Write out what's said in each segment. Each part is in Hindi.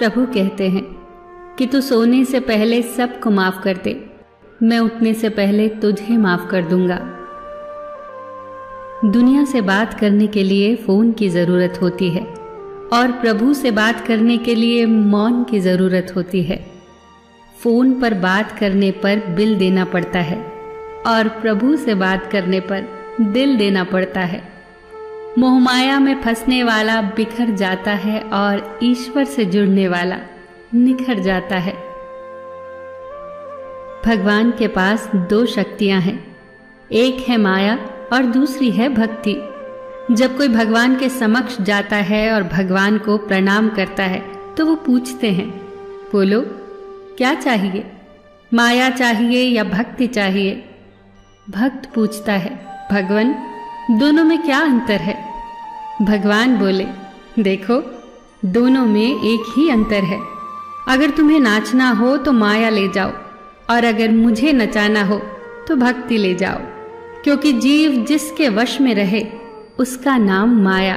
प्रभु कहते हैं कि तू सोने से पहले सबको माफ कर दे, मैं उठने से पहले तुझे माफ कर दूंगा। दुनिया से बात करने के लिए फोन की जरूरत होती है और प्रभु से बात करने के लिए मौन की जरूरत होती है। फोन पर बात करने पर बिल देना पड़ता है और प्रभु से बात करने पर दिल देना पड़ता है। मोहमाया में फंसने वाला बिखर जाता है और ईश्वर से जुड़ने वाला निखर जाता है। भगवान के पास दो शक्तियां हैं, एक है माया और दूसरी है भक्ति। जब कोई भगवान के समक्ष जाता है और भगवान को प्रणाम करता है तो वो पूछते हैं, बोलो क्या चाहिए, माया चाहिए या भक्ति चाहिए? भक्त पूछता है, भगवान दोनों में क्या अंतर है? भगवान बोले, देखो दोनों में एक ही अंतर है। अगर तुम्हें नाचना हो तो माया ले जाओ और अगर मुझे नचाना हो तो भक्ति ले जाओ, क्योंकि जीव जिसके वश में रहे उसका नाम माया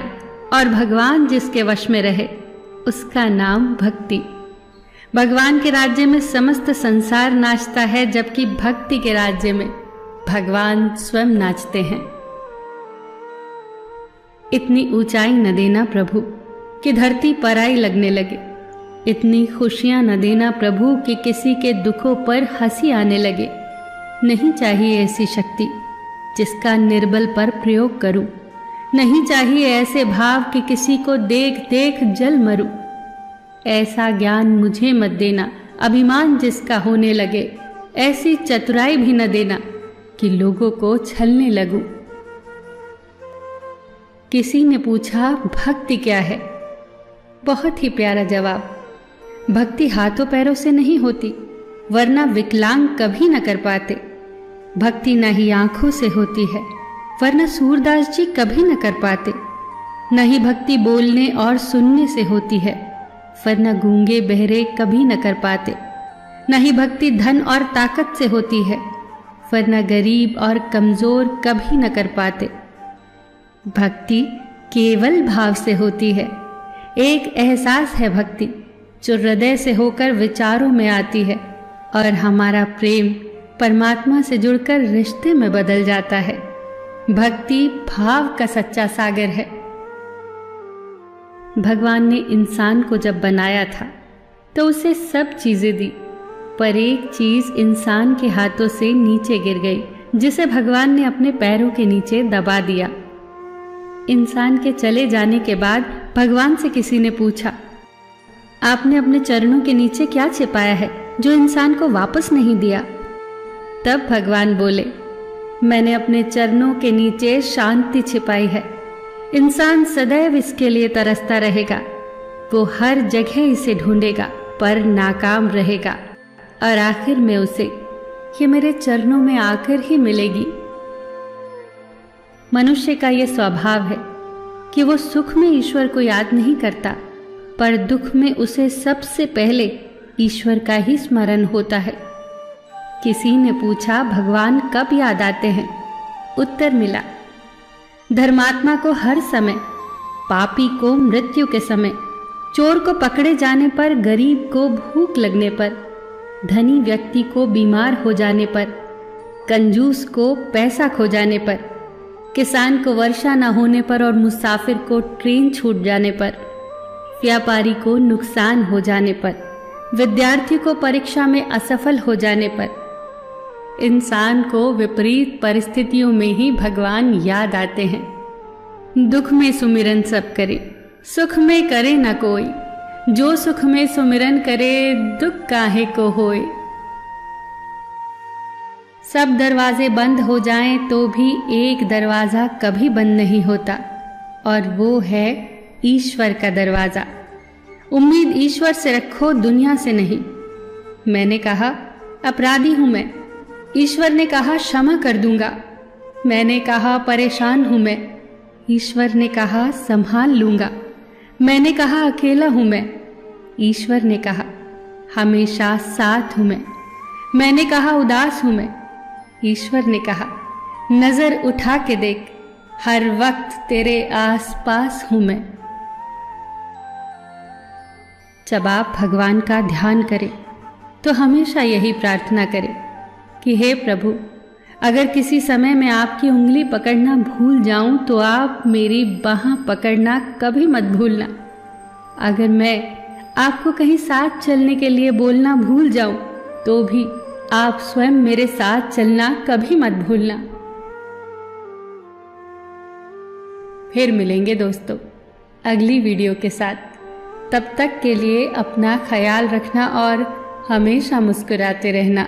और भगवान जिसके वश में रहे उसका नाम भक्ति। भगवान के राज्य में समस्त संसार नाचता है, जबकि भक्ति के राज्य में भगवान स्वयं नाचते हैं। इतनी ऊंचाई न देना प्रभु कि धरती पराई लगने लगे, इतनी खुशियां न देना प्रभु कि किसी के दुखों पर हंसी आने लगे। नहीं चाहिए ऐसी शक्ति जिसका निर्बल पर प्रयोग करूं, नहीं चाहिए ऐसे भाव कि किसी को देख देख जल मरूं। ऐसा ज्ञान मुझे मत देना अभिमान जिसका होने लगे, ऐसी चतुराई भी न देना कि लोगों को छलने लगूं। किसी ने पूछा भक्ति क्या है? बहुत ही प्यारा जवाब, भक्ति हाथों पैरों से नहीं होती, वरना विकलांग कभी न कर पाते। भक्ति न ही आंखों से होती है, वरना सूरदास जी कभी न कर पाते। न ही भक्ति बोलने और सुनने से होती है, वरना गूंगे बहरे कभी न कर पाते। न ही भक्ति धन और ताकत से होती है, वरना गरीब और कमजोर कभी न कर पाते। भक्ति केवल भाव से होती है, एक एहसास है भक्ति जो हृदय से होकर विचारों में आती है और हमारा प्रेम परमात्मा से जुड़कर रिश्ते में बदल जाता है। भक्ति भाव का सच्चा सागर है। भगवान ने इंसान को जब बनाया था तो उसे सब चीजें दी, पर एक चीज इंसान के हाथों से नीचे गिर गई, जिसे भगवान ने अपने पैरों के नीचे दबा दिया। इंसान के चले जाने के बाद भगवान से किसी ने पूछा, आपने अपने चरणों के नीचे क्या छिपाया है जो इंसान को वापस नहीं दिया? तब भगवान बोले, मैंने अपने चरणों के नीचे शांति छिपाई है। इंसान सदैव इसके लिए तरसता रहेगा, वो हर जगह इसे ढूंढेगा पर नाकाम रहेगा और आखिर में उसे ये मेरे चरणों में आकर ही मिलेगी। मनुष्य का ये स्वभाव है कि वो सुख में ईश्वर को याद नहीं करता, पर दुख में उसे सबसे पहले ईश्वर का ही स्मरण होता है। किसी ने पूछा, भगवान कब याद आते हैं? उत्तर मिला, धर्मात्मा को हर समय, पापी को मृत्यु के समय, चोर को पकड़े जाने पर, गरीब को भूख लगने पर, धनी व्यक्ति को बीमार हो जाने पर, कंजूस को पैसा खो जाने पर, किसान को वर्षा न होने पर और मुसाफिर को ट्रेन छूट जाने पर, व्यापारी को नुकसान हो जाने पर, विद्यार्थी को परीक्षा में असफल हो जाने पर, इंसान को विपरीत परिस्थितियों में ही भगवान याद आते हैं। दुख में सुमिरन सब करे, सुख में करे न कोई, जो सुख में सुमिरन करे दुख काहे को होए। सब दरवाजे बंद हो जाएं तो भी एक दरवाजा कभी बंद नहीं होता, और वो है ईश्वर का दरवाजा। उम्मीद ईश्वर से रखो, दुनिया से नहीं। मैंने कहा अपराधी हूं मैं, ईश्वर ने कहा क्षमा कर दूंगा। मैंने कहा परेशान हूं मैं, ईश्वर ने कहा संभाल लूंगा। मैंने कहा अकेला हूं मैं, ईश्वर ने कहा हमेशा साथ हूं मैं। मैंने कहा उदास हूं मैं, ईश्वर ने कहा नजर उठा के देख, हर वक्त तेरे आस पास हूं मैं। जब आप भगवान का ध्यान करें तो हमेशा यही प्रार्थना करें कि हे प्रभु, अगर किसी समय मैं आपकी उंगली पकड़ना भूल जाऊं तो आप मेरी बाह पकड़ना कभी मत भूलना। अगर मैं आपको कहीं साथ चलने के लिए बोलना भूल जाऊं तो भी आप स्वयं मेरे साथ चलना कभी मत भूलना। फिर मिलेंगे दोस्तों अगली वीडियो के साथ। तब तक के लिए अपना ख्याल रखना और हमेशा मुस्कुराते रहना।